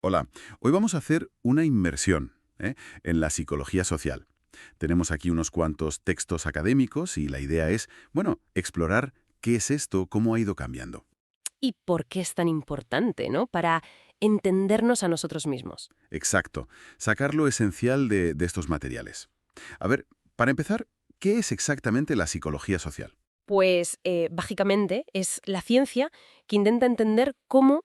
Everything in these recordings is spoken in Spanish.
Hola, hoy vamos a hacer una inmersión, en la psicología social. Tenemos aquí unos cuantos textos académicos y la idea es, bueno, explorar qué es esto, cómo ha ido cambiando. ¿Y por qué es tan importante, no? Para entendernos a nosotros mismos. Exacto, sacar lo esencial de estos materiales. A ver, para empezar, ¿qué es exactamente la psicología social? Pues, básicamente, es la ciencia que intenta entender cómo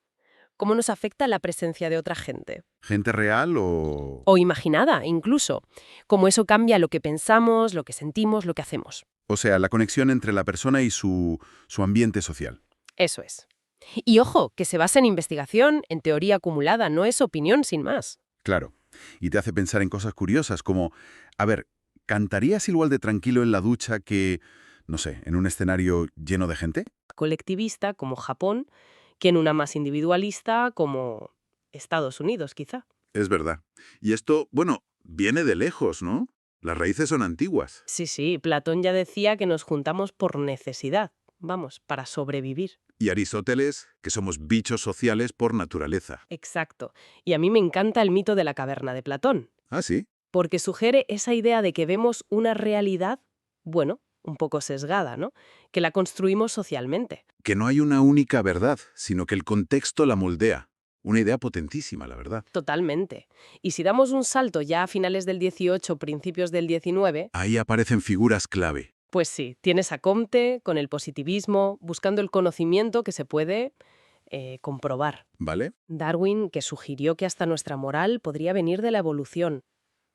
nos afecta la presencia de otra gente. ¿Gente real o...? O imaginada, incluso. Cómo eso cambia lo que pensamos, lo que sentimos, lo que hacemos. O sea, la conexión entre la persona y su ambiente social. Eso es. Y ojo, que se basa en investigación, en teoría acumulada, no es opinión sin más. Claro. Y te hace pensar en cosas curiosas como, a ver, ¿cantarías igual de tranquilo en la ducha que, no sé, en un escenario lleno de gente? Colectivista, como Japón, que en una más individualista, como Estados Unidos, quizá. Es verdad. Y esto, bueno, viene de lejos, ¿no? Las raíces son antiguas. Sí, sí, Platón ya decía que nos juntamos por necesidad, vamos, para sobrevivir. Y Aristóteles, que somos bichos sociales por naturaleza. Exacto. Y a mí me encanta el mito de la caverna de Platón, Ah, sí. porque sugiere esa idea de que vemos una realidad, bueno, un poco sesgada, ¿no? Que la construimos socialmente. Que no hay una única verdad, sino que el contexto la moldea. Una idea potentísima, la verdad. Totalmente. Y si damos un salto ya a finales del 18, principios del 19, Ahí aparecen figuras clave. pues sí, tienes a Comte con el positivismo, buscando el conocimiento que se puede comprobar. ¿Vale? Darwin, que sugirió que hasta nuestra moral podría venir de la evolución.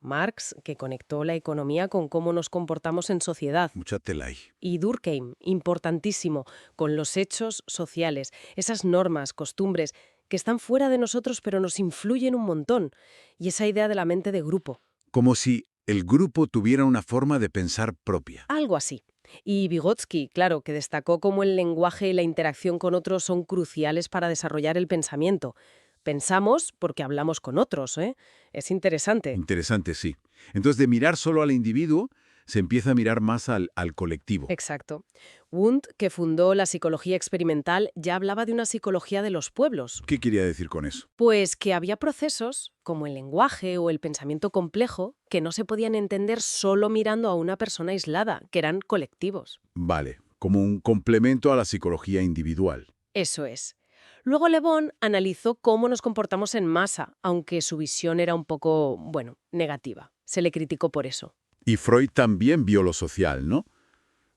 Marx, que conectó la economía con cómo nos comportamos en sociedad. Mucha tela ahí. Y Durkheim, importantísimo, con los hechos sociales, esas normas, costumbres, que están fuera de nosotros pero nos influyen un montón. Y esa idea de la mente de grupo. Como si el grupo tuviera una forma de pensar propia. Algo así. Y Vygotsky, claro, que destacó cómo el lenguaje y la interacción con otros son cruciales para desarrollar el pensamiento. Pensamos porque hablamos con otros, ¿eh? Es interesante. Interesante, sí. Entonces, de mirar solo al individuo, se empieza a mirar más al colectivo. Exacto. Wundt, que fundó la psicología experimental, ya hablaba de una psicología de los pueblos. ¿Qué quería decir con eso? Pues que había procesos, como el lenguaje o el pensamiento complejo, que no se podían entender solo mirando a una persona aislada, que eran colectivos. Vale, como un complemento a la psicología individual. Eso es. Luego Le Bon analizó cómo nos comportamos en masa, aunque su visión era un poco, bueno, negativa. Se le criticó por eso. Y Freud también vio lo social, ¿no?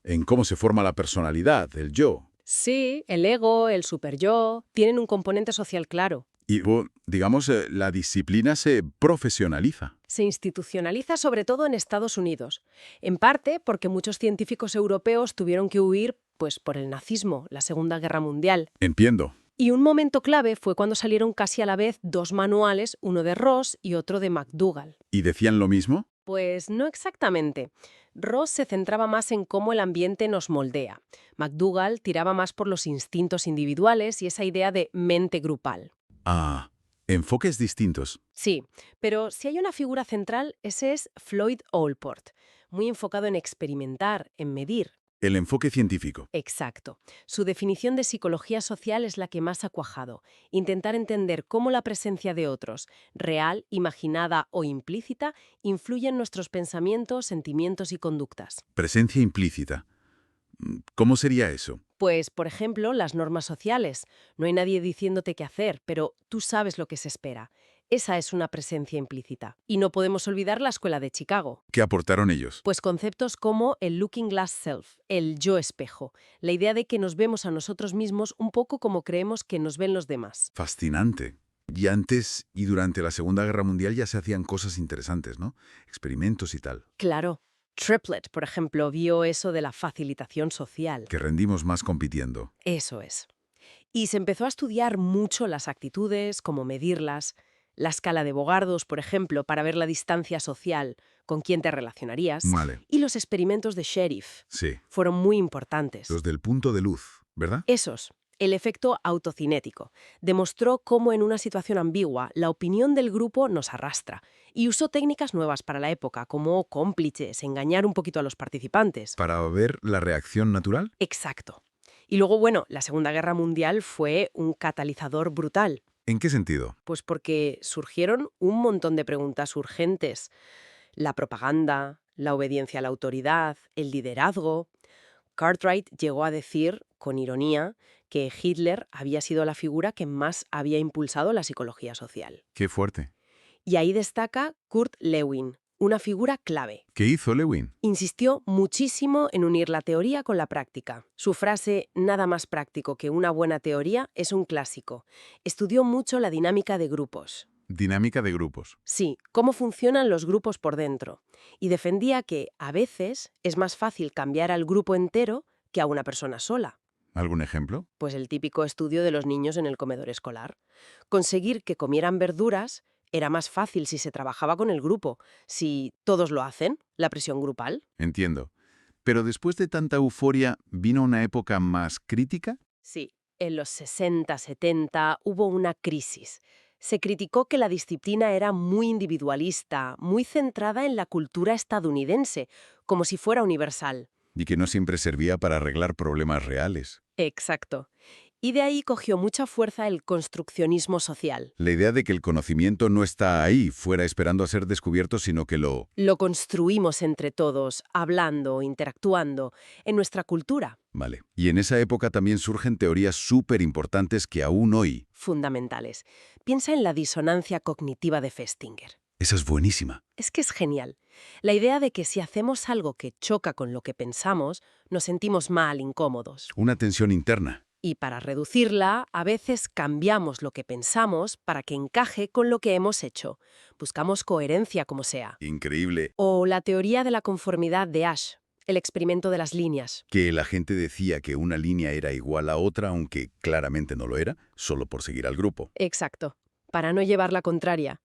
En cómo se forma la personalidad, el yo. Sí, el ego, el superyo, tienen un componente social claro. Y, digamos, la disciplina se profesionaliza. Se institucionaliza sobre todo en Estados Unidos, en parte porque muchos científicos europeos tuvieron que huir pues por el nazismo, la Segunda Guerra Mundial. Entiendo. Y un momento clave fue cuando salieron casi a la vez dos manuales, uno de Ross y otro de McDougall. ¿Y decían lo mismo? Pues no exactamente. Ross se centraba más en cómo el ambiente nos moldea. McDougall tiraba más por los instintos individuales y esa idea de mente grupal. Ah, enfoques distintos. Sí, pero si hay una figura central, ese es Floyd Allport, muy enfocado en experimentar, en medir. El enfoque científico. Exacto. Su definición de psicología social es la que más ha cuajado. Intentar entender cómo la presencia de otros, real, imaginada o implícita, influye en nuestros pensamientos, sentimientos y conductas. Presencia implícita. ¿Cómo sería eso? Pues, por ejemplo, las normas sociales. No hay nadie diciéndote qué hacer, pero tú sabes lo que se espera. Esa es una presencia implícita. Y no podemos olvidar la escuela de Chicago. ¿Qué aportaron ellos? Pues conceptos como el looking glass self, el yo espejo, la idea de que nos vemos a nosotros mismos un poco como creemos que nos ven los demás. Fascinante. Y antes y durante la Segunda Guerra Mundial ya se hacían cosas interesantes, ¿no? Experimentos y tal. Claro, Triplett, por ejemplo, vio eso de la facilitación social. Que rendimos más compitiendo. Eso es. Y se empezó a estudiar mucho las actitudes, cómo medirlas, la escala de Bogardos, por ejemplo, para ver la distancia social, con quién te relacionarías, Vale. y los experimentos de Sheriff Sí. fueron muy importantes. Los del punto de luz, ¿verdad? Esos, el efecto autocinético, demostró cómo en una situación ambigua la opinión del grupo nos arrastra y usó técnicas nuevas para la época, como cómplices, engañar un poquito a los participantes. Para ver la reacción natural. Exacto. Y luego, bueno, la Segunda Guerra Mundial fue un catalizador brutal. ¿En qué sentido? Pues porque surgieron un montón de preguntas urgentes. La propaganda, la obediencia a la autoridad, el liderazgo. Cartwright llegó a decir, con ironía, que Hitler había sido la figura que más había impulsado la psicología social. Qué fuerte. Y ahí destaca Kurt Lewin, una figura clave. ¿Qué hizo Lewin? Insistió muchísimo en unir la teoría con la práctica. Su frase, nada más práctico que una buena teoría, es un clásico. Estudió mucho la dinámica de grupos. Dinámica de grupos. Sí, cómo funcionan los grupos por dentro. Y defendía que, a veces, es más fácil cambiar al grupo entero que a una persona sola. ¿Algún ejemplo? Pues el típico estudio de los niños en el comedor escolar. Conseguir que comieran verduras era más fácil si se trabajaba con el grupo. Si todos lo hacen, la presión grupal. Entiendo. Pero después de tanta euforia, ¿vino una época más crítica? Sí, en los 60, 70 hubo una crisis. Se criticó que la disciplina era muy individualista, muy centrada en la cultura estadounidense, como si fuera universal. Y que no siempre servía para arreglar problemas reales. Exacto. Y de ahí cogió mucha fuerza el construccionismo social. La idea de que el conocimiento no está ahí, fuera esperando a ser descubierto, sino que lo... Lo construimos entre todos, hablando, interactuando, en nuestra cultura. Vale. Y en esa época también surgen teorías súper importantes que aún hoy... Fundamentales. Piensa en la disonancia cognitiva de Festinger. Esa es buenísima. Es que es genial. La idea de que si hacemos algo que choca con lo que pensamos, nos sentimos mal, incómodos. Una tensión interna. Y para reducirla, a veces cambiamos lo que pensamos para que encaje con lo que hemos hecho. Buscamos coherencia como sea. Increíble. O la teoría de la conformidad de Ash, el experimento de las líneas. Que la gente decía que una línea era igual a otra, aunque claramente no lo era, solo por seguir al grupo. Exacto, para no llevar la contraria.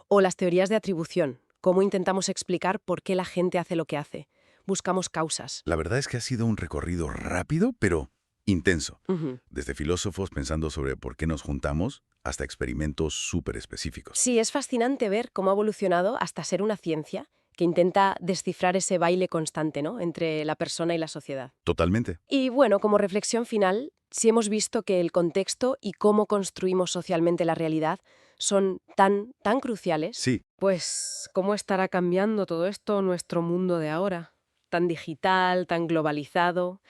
O las teorías de atribución, cómo intentamos explicar por qué la gente hace lo que hace. Buscamos causas. La verdad es que ha sido un recorrido rápido, pero intenso. Ujú. Desde filósofos pensando sobre por qué nos juntamos, hasta experimentos súper específicos. Sí, es fascinante ver cómo ha evolucionado hasta ser una ciencia que intenta descifrar ese baile constante, ¿no?, entre la persona y la sociedad. Totalmente. Y bueno, como reflexión final, si hemos visto que el contexto y cómo construimos socialmente la realidad son tan cruciales, Sí, pues ¿cómo estará cambiando todo esto nuestro mundo de ahora? Tan digital, tan globalizado.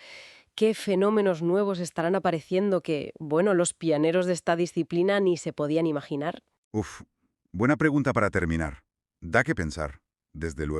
¿Qué fenómenos nuevos estarán apareciendo que, bueno, los pioneros de esta disciplina ni se podían imaginar? buena pregunta para terminar. Da que pensar, desde luego.